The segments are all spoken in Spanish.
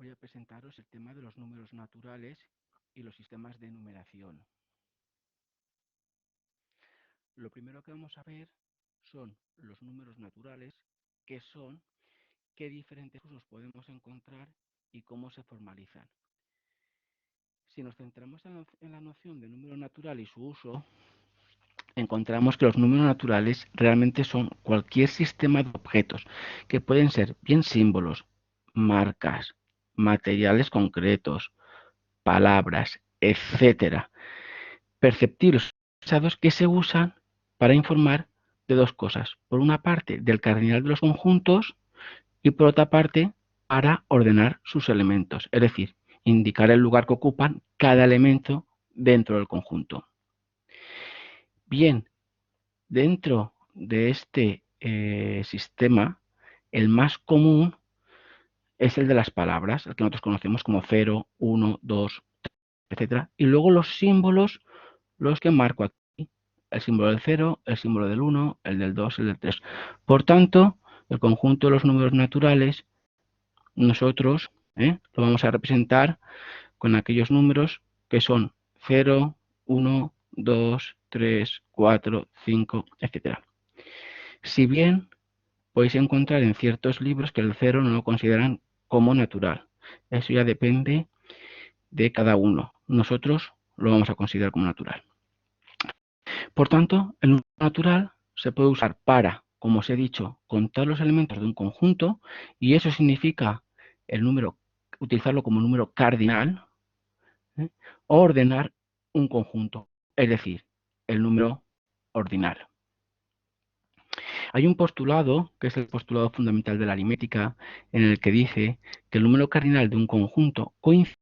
voy a presentaros el tema de los números naturales y los sistemas de numeración. Lo primero que vamos a ver son los números naturales, qué son, qué diferentes usos podemos encontrar y cómo se formalizan. Si nos centramos en la noción de número natural y su uso, encontramos que los números naturales realmente son cualquier sistema de objetos, que pueden ser bien símbolos, marcas, materiales concretos, palabras, etcétera, perceptibles que se usan para informar de dos cosas. Por una parte, del cardinal de los conjuntos y por otra parte, para ordenar sus elementos, es decir, indicar el lugar que ocupan cada elemento dentro del conjunto. Bien, dentro de este sistema, el más común es el de las palabras, el que nosotros conocemos como 0, 1, 2, etcétera. Y luego los símbolos, los que marco aquí. El símbolo del 0, el símbolo del 1, el del 2, el del 3. Por tanto, el conjunto de los números naturales, nosotros lo vamos a representar con aquellos números que son 0, 1, 2, 3, 4, 5, etcétera. Si bien podéis encontrar en ciertos libros que el 0 no lo consideran como natural. Eso ya depende de cada uno. Nosotros lo vamos a considerar como natural. Por tanto, el número natural se puede usar para, como os he dicho, contar los elementos de un conjunto, y eso significa el número, utilizarlo como número cardinal, o ordenar un conjunto, es decir, el número ordinal. Hay un postulado, que es el postulado fundamental de la aritmética, en el que dice que el número cardinal de un conjunto coincide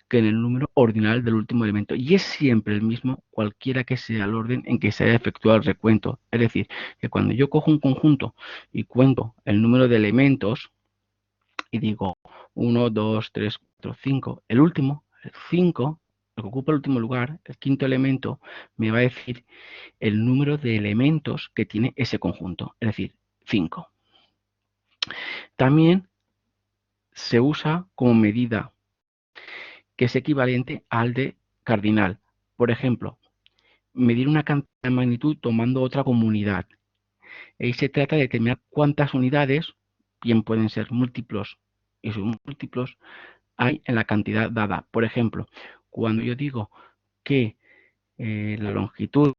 que en el número ordinal del último elemento, y es siempre el mismo cualquiera que sea el orden en que se haya efectuado el recuento. Es decir, que cuando yo cojo un conjunto y cuento el número de elementos y digo 1, 2, 3, 4, 5, el último, el 5, el que ocupa el último lugar, el quinto elemento, me va a decir el número de elementos que tiene ese conjunto, es decir, 5. También se usa como medida que es equivalente al de cardinal. Por ejemplo, medir una cantidad de magnitud tomando otra comunidad. Ahí se trata de determinar cuántas unidades, bien pueden ser múltiplos y submúltiplos, hay en la cantidad dada. Por ejemplo, cuando yo digo que la longitud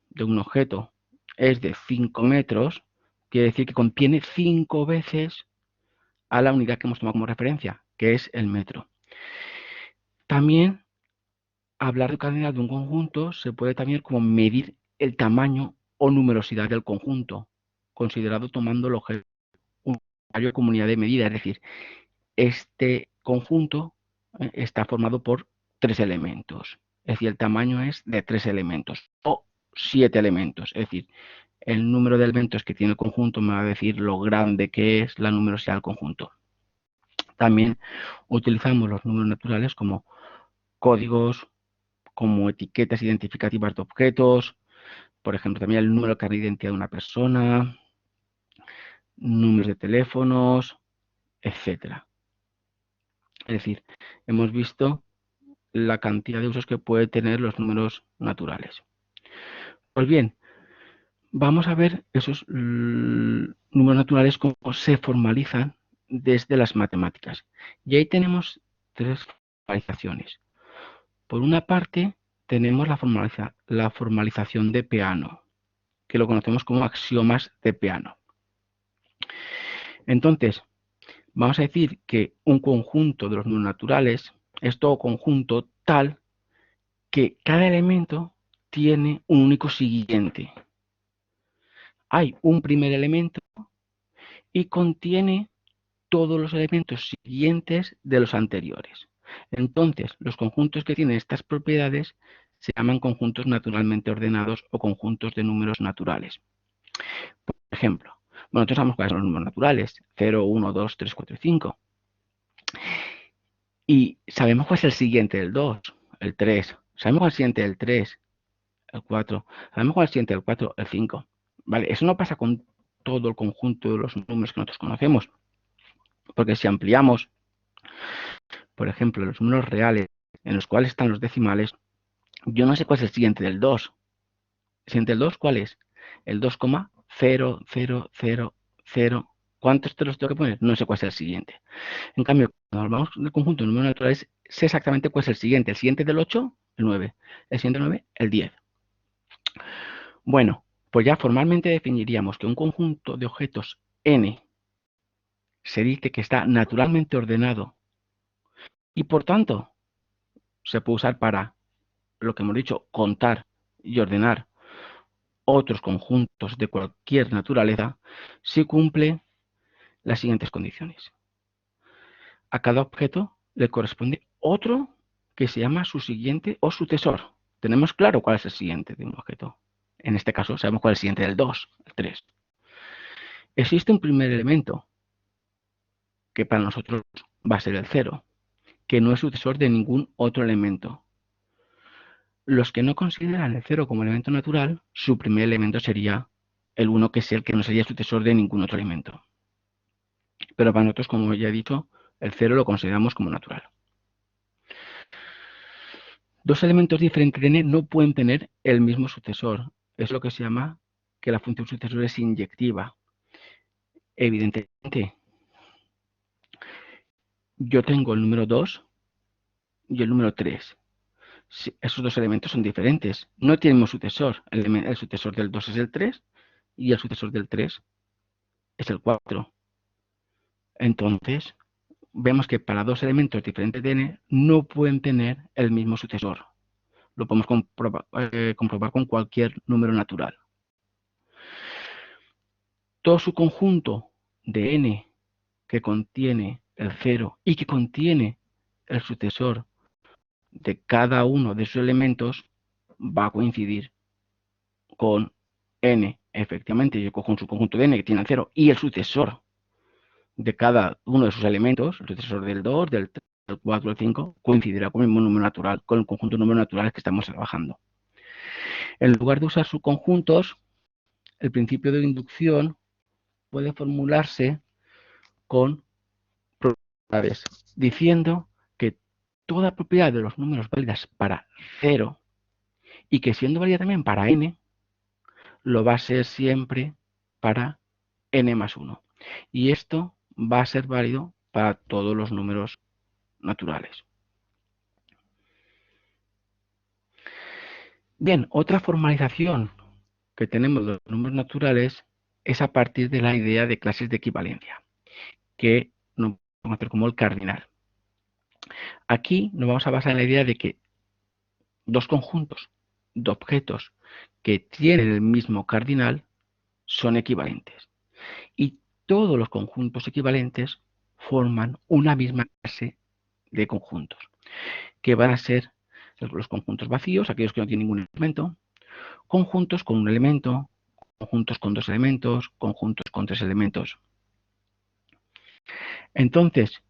de un objeto es de 5 metros, quiere decir que contiene 5 veces a la unidad que hemos tomado como referencia, que es el metro. También hablar de cardinal de un conjunto se puede también como medir el tamaño o numerosidad del conjunto, considerado tomando el objeto un radio de comunidad de medida, es decir, este conjunto está formado por 3 elementos, es decir, el tamaño es de 3 elementos o 7 elementos, es decir, el número de elementos que tiene el conjunto me va a decir lo grande que es la numerosidad del conjunto. También utilizamos los números naturales como códigos, como etiquetas identificativas de objetos, por ejemplo, también el número de carnet de identidad de una persona, números de teléfonos, etcétera. Es decir, hemos visto la cantidad de usos que pueden tener los números naturales. Pues bien, vamos a ver esos números naturales cómo se formalizan desde las matemáticas. Y ahí tenemos 3 formalizaciones. Por una parte, tenemos la formalización de Peano, que lo conocemos como axiomas de Peano. Entonces, vamos a decir que un conjunto de los números naturales es todo conjunto tal que cada elemento tiene un único siguiente. Hay un primer elemento y contiene todos los elementos siguientes de los anteriores. Entonces, los conjuntos que tienen estas propiedades se llaman conjuntos naturalmente ordenados o conjuntos de números naturales. Por ejemplo, nosotros sabemos cuáles son los números naturales, 0, 1, 2, 3, 4 y 5. Y sabemos cuál es el siguiente del 2, el 3. Sabemos cuál es el siguiente del 3, el 4. Sabemos cuál es el siguiente del 4, el 5. ¿Vale? Eso no pasa con todo el conjunto de los números que nosotros conocemos. Porque si ampliamos por ejemplo, los números reales en los cuales están los decimales, yo no sé cuál es el siguiente del 2. ¿El siguiente del 2 cuál es? El 2,0000. ¿Cuántos te los tengo que poner? No sé cuál es el siguiente. En cambio, cuando hablamos del conjunto de números naturales, sé exactamente cuál es el siguiente. El siguiente del 8, el 9. El siguiente del 9, el 10. Bueno, pues ya formalmente definiríamos que un conjunto de objetos n se dice que está naturalmente ordenado y por tanto se puede usar para lo que hemos dicho, contar y ordenar otros conjuntos de cualquier naturaleza si cumple las siguientes condiciones. A cada objeto le corresponde otro que se llama su siguiente o sucesor. Tenemos claro cuál es el siguiente de un objeto. En este caso sabemos cuál es el siguiente del 2, el 3. Existe un primer elemento que para nosotros va a ser el 0, que no es sucesor de ningún otro elemento. Los que no consideran el 0 como elemento natural, su primer elemento sería el 1, que es el que no sería sucesor de ningún otro elemento. Pero para nosotros, como ya he dicho, el 0 lo consideramos como natural. Dos elementos diferentes de n no pueden tener el mismo sucesor. Es lo que se llama que la función sucesor es inyectiva. Evidentemente, yo tengo el número 2 y el número 3. Esos dos elementos son diferentes. No tienen sucesor. El sucesor del 2 es el 3 y el sucesor del 3 es el 4. Entonces, vemos que para dos elementos diferentes de n no pueden tener el mismo sucesor. Lo podemos comprobar con cualquier número natural. Todo su conjunto de n que contiene el 0 y que contiene el sucesor de cada uno de sus elementos va a coincidir con n. Efectivamente, yo cojo un subconjunto de n que tiene el 0 y el sucesor de cada uno de sus elementos, el sucesor del 2, del 3, del 4, del 5, coincidirá con el mismo número natural, con el conjunto de números naturales que estamos trabajando. En lugar de usar subconjuntos, el principio de inducción puede formularse con propiedades, diciendo que toda propiedad de los números válidas para 0 y que siendo válida también para n, lo va a ser siempre para n más 1. Y esto va a ser válido para todos los números naturales. Bien, otra formalización que tenemos de los números naturales es a partir de la idea de clases de equivalencia, que nos vamos a conocer como el cardinal. Aquí nos vamos a basar en la idea de que dos conjuntos de objetos que tienen el mismo cardinal son equivalentes. Y todos los conjuntos equivalentes forman una misma clase de conjuntos, que van a ser los conjuntos vacíos, aquellos que no tienen ningún elemento, conjuntos con un elemento, conjuntos con dos elementos, conjuntos con tres elementos. Entonces,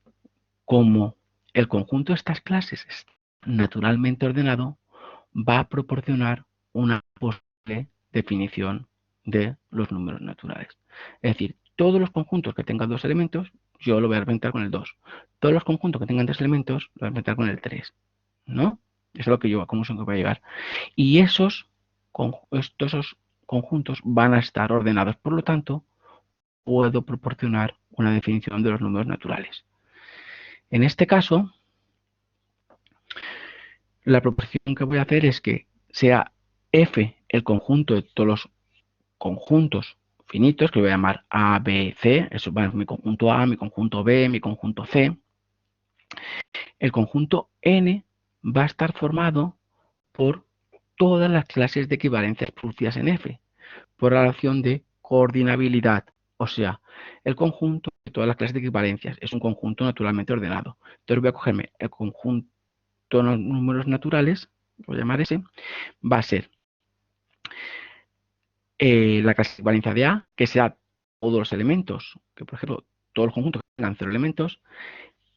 como el conjunto de estas clases es naturalmente ordenado, va a proporcionar una posible definición de los números naturales. Es decir, todos los conjuntos que tengan dos elementos, yo lo voy a representar con el 2. Todos los conjuntos que tengan tres elementos, lo voy a representar con el 3. ¿No? Eso es lo que yo a conclusión que voy a llegar. Y esos conjuntos van a estar ordenados. Por lo tanto, puedo proporcionar una definición de los números naturales. En este caso, la proporción que voy a hacer es que sea F el conjunto de todos los conjuntos finitos, que voy a llamar A, B, C. Eso va en mi conjunto A, mi conjunto B, mi conjunto C. El conjunto N va a estar formado por todas las clases de equivalencias producidas en F, por relación de coordinabilidad. O sea, el conjunto de todas las clases de equivalencias es un conjunto naturalmente ordenado. Entonces voy a cogerme el conjunto de los números naturales, voy a llamar ese, va a ser la clase de equivalencia de A, que sea todos los elementos, que por ejemplo, todos los conjuntos que tengan 0 elementos,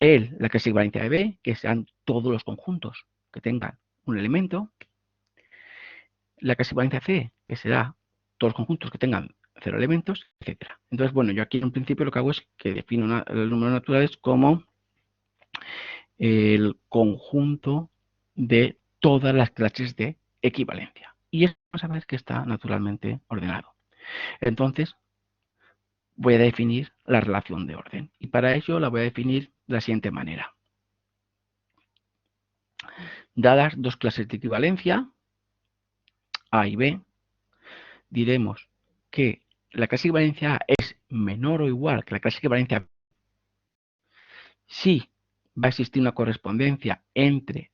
la clase de equivalencia de B, que sean todos los conjuntos que tengan un elemento, la clase de equivalencia C, que será todos los conjuntos que tengan 0 elementos, etc. Entonces, bueno, yo aquí en principio lo que hago es que defino los números naturales como el conjunto de todas las clases de equivalencia. Y eso vamos a ver que está naturalmente ordenado. Entonces, voy a definir la relación de orden. Y para ello la voy a definir de la siguiente manera. Dadas dos clases de equivalencia, A y B, diremos que la clase de equivalencia A es menor o igual que la clase de equivalencia B si va a existir una correspondencia entre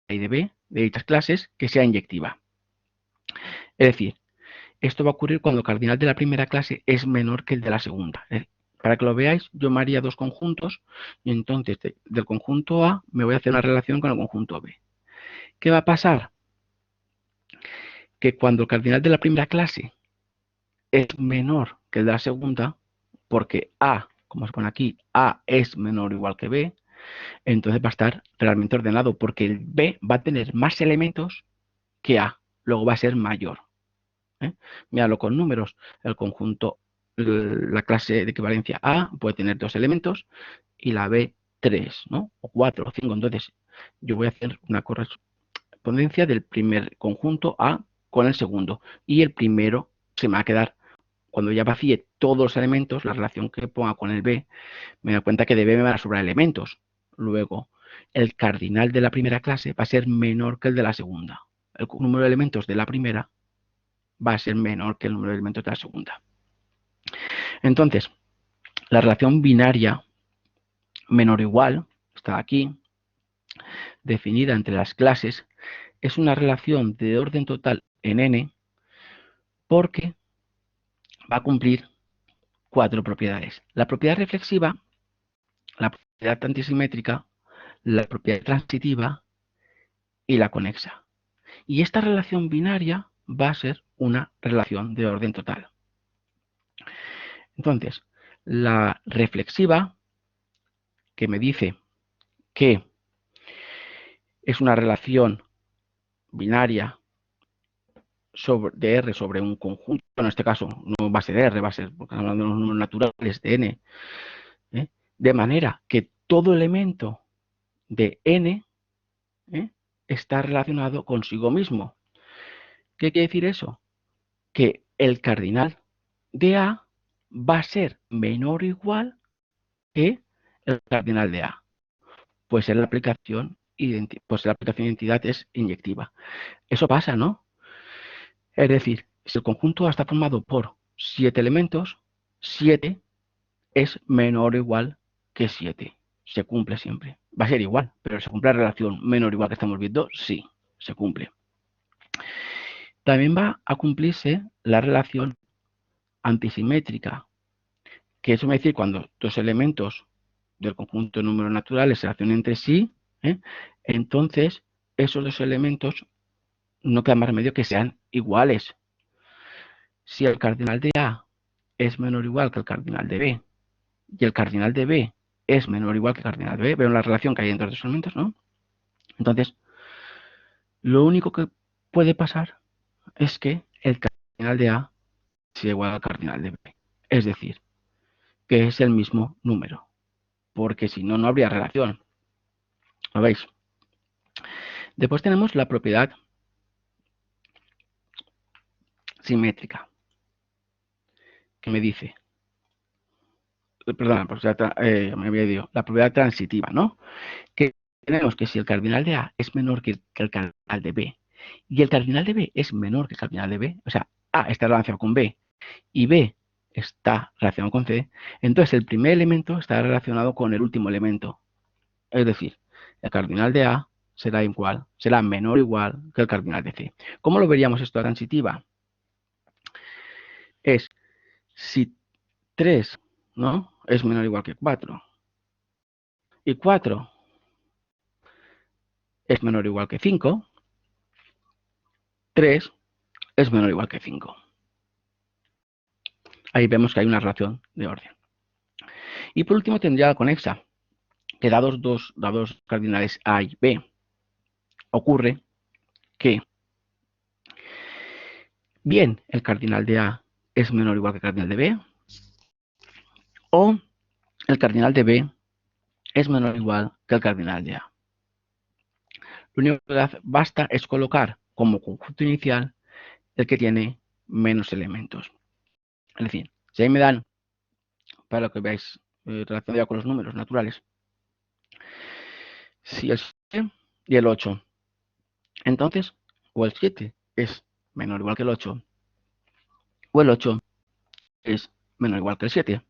A y B de dichas clases que sea inyectiva. Es decir, esto va a ocurrir cuando el cardinal de la primera clase es menor que el de la segunda. Para que lo veáis, yo me haría dos conjuntos y entonces del conjunto A me voy a hacer una relación con el conjunto B. ¿Qué va a pasar? Que cuando el cardinal de la primera clase es menor que el de la segunda, porque A, como se pone aquí, A es menor o igual que B, entonces va a estar realmente ordenado, porque el B va a tener más elementos que A, luego va a ser mayor. Míralo con números, el conjunto, la clase de equivalencia A puede tener dos elementos y la B 3, ¿no? O 4 o 5. Entonces, yo voy a hacer una correspondencia del primer conjunto A con el segundo. Y el primero se me va a quedar, cuando ya vacíe todos los elementos, la relación que ponga con el B, me da cuenta que de B me van a sobrar elementos. Luego, el cardinal de la primera clase va a ser menor que el de la segunda. El número de elementos de la primera va a ser menor que el número de elementos de la segunda. Entonces, la relación binaria menor o igual, está aquí, definida entre las clases, es una relación de orden total en n porque va a cumplir cuatro propiedades. La propiedad reflexiva, la propiedad antisimétrica, la propiedad transitiva y la conexa. Y esta relación binaria va a ser una relación de orden total. Entonces, la reflexiva, que me dice que es una relación binaria de R sobre un conjunto, en este caso no va a ser R, va a ser, porque estamos hablando de los números naturales de N, de manera que todo elemento de N está relacionado consigo mismo. ¿Qué quiere decir eso? Que el cardinal de A va a ser menor o igual que el cardinal de A. Pues la aplicación de identidad es inyectiva. Eso pasa, ¿no? Es decir, si el conjunto A está formado por 7 elementos, 7 es menor o igual que 7. Se cumple siempre. Va a ser igual, pero se cumple la relación menor o igual que estamos viendo, sí, se cumple. También va a cumplirse la relación antisimétrica, que eso me dice cuando dos elementos del conjunto de números naturales se relacionan entre sí, entonces esos dos elementos no queda más remedio que sean iguales. Si el cardinal de A es menor o igual que el cardinal de B y el cardinal de B es menor o igual que el cardinal de B, veo la relación que hay entre los dos elementos, ¿no? Entonces, lo único que puede pasar es que el cardinal de A sea igual al cardinal de B. Es decir, que es el mismo número, porque si no, no habría relación. ¿Lo veis? Después tenemos la propiedad simétrica, que me dice, perdón, me había dicho, la propiedad transitiva, ¿no? Que tenemos que si el cardinal de A es menor que el cardinal de B y el cardinal de B es menor que el cardinal de B, o sea, A está relacionado con B y B está relacionado con C, entonces el primer elemento está relacionado con el último elemento. Es decir, el cardinal de A será igual, será menor o igual que el cardinal de C. ¿Cómo lo veríamos esto transitiva? Es si 3, ¿no?, es menor o igual que 4 y 4 es menor o igual que 5, 3 es menor o igual que 5. Ahí vemos que hay una relación de orden. Y por último tendría la conexa, que dados cardinales A y B, ocurre que bien el cardinal de A es menor o igual que el cardinal de B, o el cardinal de B es menor o igual que el cardinal de A. Lo único que basta es colocar como conjunto inicial el que tiene menos elementos. Es decir, si ahí me dan, para lo que veáis relacionado con los números naturales, si el 7 y el 8, entonces, o el 7 es menor o igual que el 8, o el 8 es menor o igual que el 7,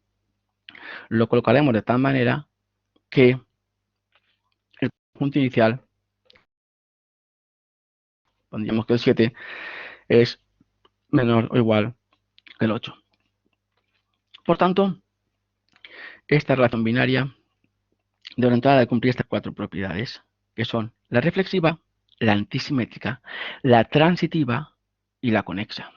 lo colocaremos de tal manera que el conjunto inicial, pondríamos que el 7 es menor o igual que el 8. Por tanto, esta relación binaria de orientada de cumplir estas cuatro propiedades, que son la reflexiva, la antisimétrica, la transitiva y la conexa.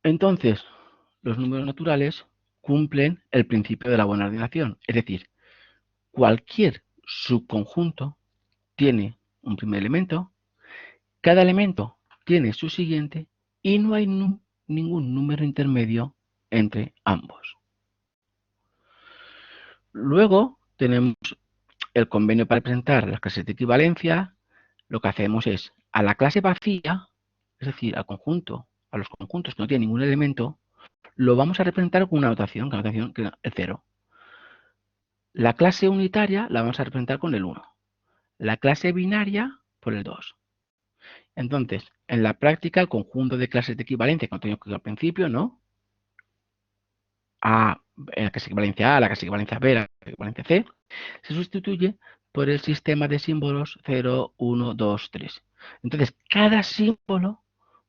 Entonces, los números naturales cumplen el principio de la buena ordenación, es decir, cualquier subconjunto tiene un primer elemento, cada elemento tiene su siguiente y no hay ningún número intermedio entre ambos. Luego tenemos el convenio para presentar las clases de equivalencia. Lo que hacemos es a la clase vacía, es decir, a los conjuntos que no tienen ningún elemento, lo vamos a representar con una notación, que es el 0. La clase unitaria la vamos a representar con el 1. La clase binaria por el 2. Entonces, en la práctica, el conjunto de clases de equivalencia, como teníamos que al principio, ¿no? La clase de equivalencia A, la clase de equivalencia B, la clase de equivalencia C, se sustituye por el sistema de símbolos 0, 1, 2, 3. Entonces, cada símbolo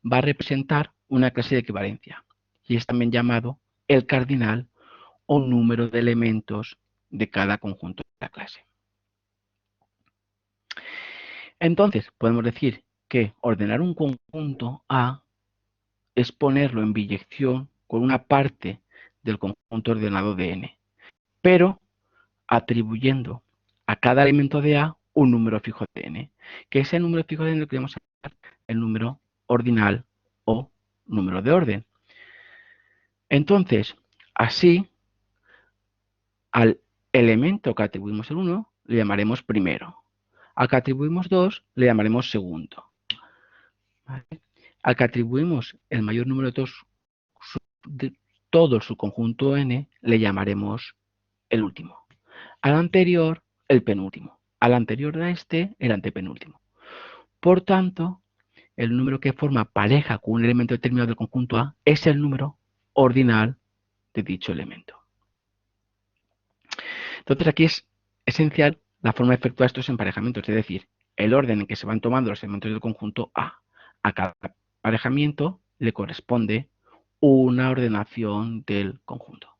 va a representar una clase de equivalencia y es también llamado el cardinal o número de elementos de cada conjunto de la clase. Entonces, podemos decir que ordenar un conjunto A es ponerlo en biyección con una parte del conjunto ordenado de N, pero atribuyendo a cada elemento de A un número fijo de N, que ese número fijo de N lo queremos llamar el número ordinal o número de orden. Entonces, así, al elemento que atribuimos el 1 le llamaremos primero. Al que atribuimos 2 le llamaremos segundo. ¿Vale? Al que atribuimos el mayor número de todo su conjunto n le llamaremos el último. Al anterior, el penúltimo. Al anterior a este, el antepenúltimo. Por tanto, el número que forma pareja con un elemento determinado del conjunto A es el número ordinal de dicho elemento. Entonces aquí es esencial la forma de efectuar estos emparejamientos, es decir, el orden en que se van tomando los elementos del conjunto A. A cada emparejamiento le corresponde una ordenación del conjunto.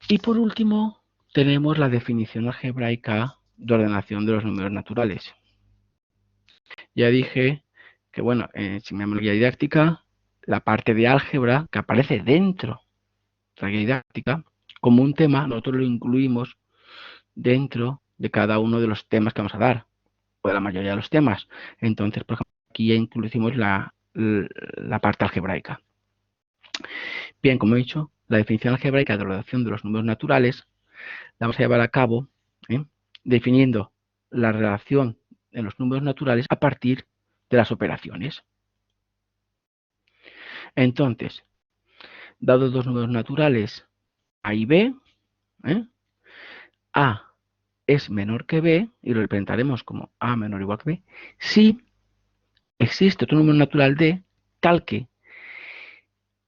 Y por último, tenemos la definición algebraica de ordenación de los números naturales. Ya dije que, bueno, si me llamo la guía didáctica, la parte de álgebra que aparece dentro de la guía didáctica, como un tema, nosotros lo incluimos dentro de cada uno de los temas que vamos a dar, o de la mayoría de los temas. Entonces, por ejemplo, aquí ya incluimos la parte algebraica. Bien, como he dicho, la definición algebraica de ordenación de los números naturales la vamos a llevar a cabo definiendo la relación en los números naturales a partir de las operaciones. Entonces, dados dos números naturales A y B, A es menor que B, y lo representaremos como A menor o igual que B, si existe otro número natural D tal que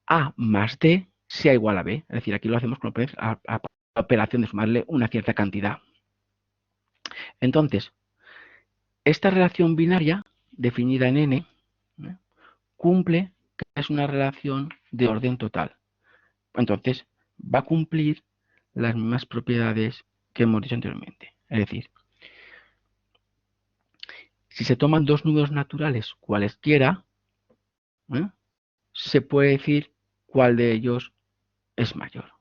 A más D sea igual a B. Es decir, aquí lo hacemos con la operación de sumarle una cierta cantidad. Entonces, esta relación binaria, definida en N, cumple que es una relación de orden total. Entonces, va a cumplir las mismas propiedades que hemos dicho anteriormente. Es decir, si se toman dos números naturales cualesquiera, se puede decir cuál de ellos es mayor.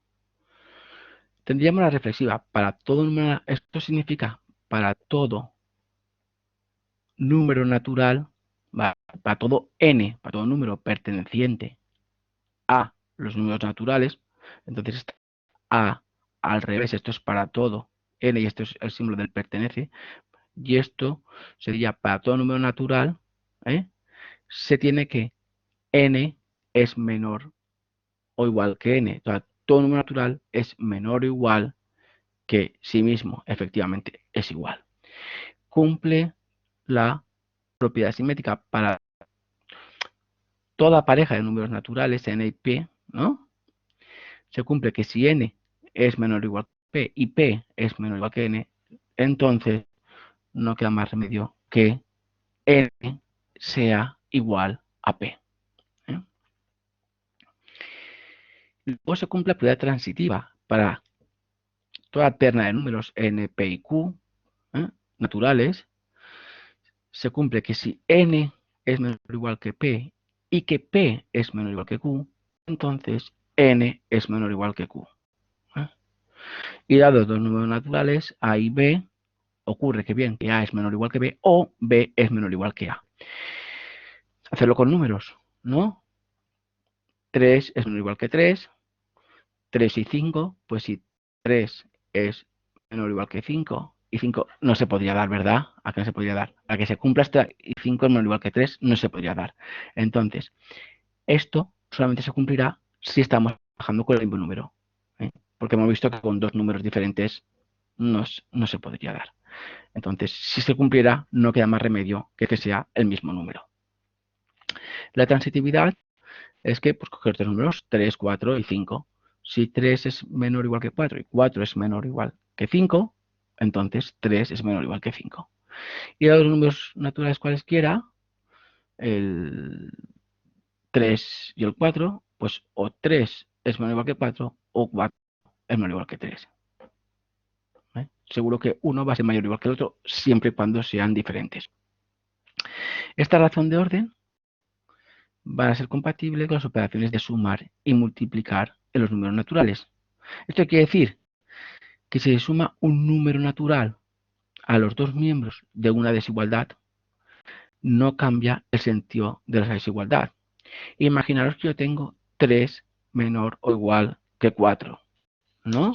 Tendríamos la reflexiva. Para todo número, esto significa para todo número natural, para todo n, para todo número perteneciente a los números naturales. Entonces está A al revés, esto es para todo n y esto es el símbolo del pertenece. Y esto sería para todo número natural, se tiene que n es menor o igual que n. O sea, todo número natural es menor o igual que sí mismo, efectivamente, es igual. Cumple la propiedad simétrica para toda pareja de números naturales, n y p, ¿no? Se cumple que si n es menor o igual que p y p es menor o igual que n, entonces no queda más remedio que n sea igual a p. Luego se cumple la propiedad transitiva para toda terna de números n, p y q naturales. Se cumple que si n es menor o igual que p y que p es menor o igual que q, entonces n es menor o igual que q. Y dados dos números naturales, a y b, ocurre que bien que a es menor o igual que b o b es menor o igual que a. Hacerlo con números, ¿no? 3 es menor o igual que 3, 3 y 5, pues si 3 es menor o igual que 5 y 5 no se podría dar, ¿verdad? ¿A qué no se podría dar? A que se cumpla hasta y 5 es menor o igual que 3 no se podría dar. Entonces, esto solamente se cumplirá si estamos trabajando con el mismo número, porque hemos visto que con dos números diferentes no se podría dar. Entonces, si se cumpliera, no queda más remedio que sea el mismo número. La transitividad es que pues, coger tres números, 3, 4 y 5. Si 3 es menor o igual que 4 y 4 es menor o igual que 5, entonces 3 es menor o igual que 5. Y a los números naturales cualesquiera, el 3 y el 4, pues o 3 es menor o igual que 4 o 4 es menor o igual que 3. Seguro que uno va a ser mayor o igual que el otro siempre y cuando sean diferentes. Esta razón de orden va a ser compatible con las operaciones de sumar y multiplicar en los números naturales. Esto quiere decir que si se suma un número natural a los dos miembros de una desigualdad, no cambia el sentido de la desigualdad. Imaginaros que yo tengo 3 menor o igual que 4, ¿no?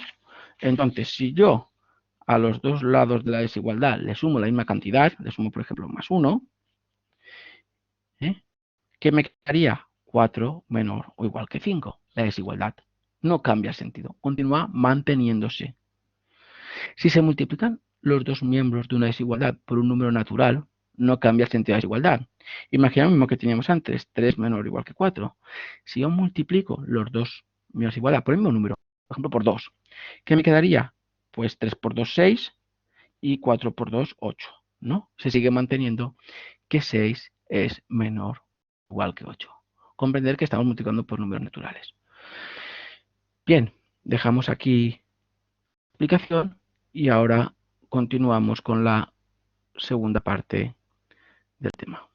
Entonces, si yo a los dos lados de la desigualdad le sumo la misma cantidad, le sumo, por ejemplo, más 1, ¿qué me quedaría? 4 menor o igual que 5. La desigualdad no cambia el sentido, continúa manteniéndose. Si se multiplican los dos miembros de una desigualdad por un número natural, no cambia el sentido de la desigualdad. Imagina lo mismo que teníamos antes, 3 menor o igual que 4. Si yo multiplico los dos miembros de desigualdad por el mismo número, por ejemplo por 2, ¿qué me quedaría? Pues 3 por 2, 6 y 4 por 2, 8. ¿No? Se sigue manteniendo que 6 es menor o igual que 8. Comprender que estamos multiplicando por números naturales. Bien, dejamos aquí la explicación y ahora continuamos con la segunda parte del tema.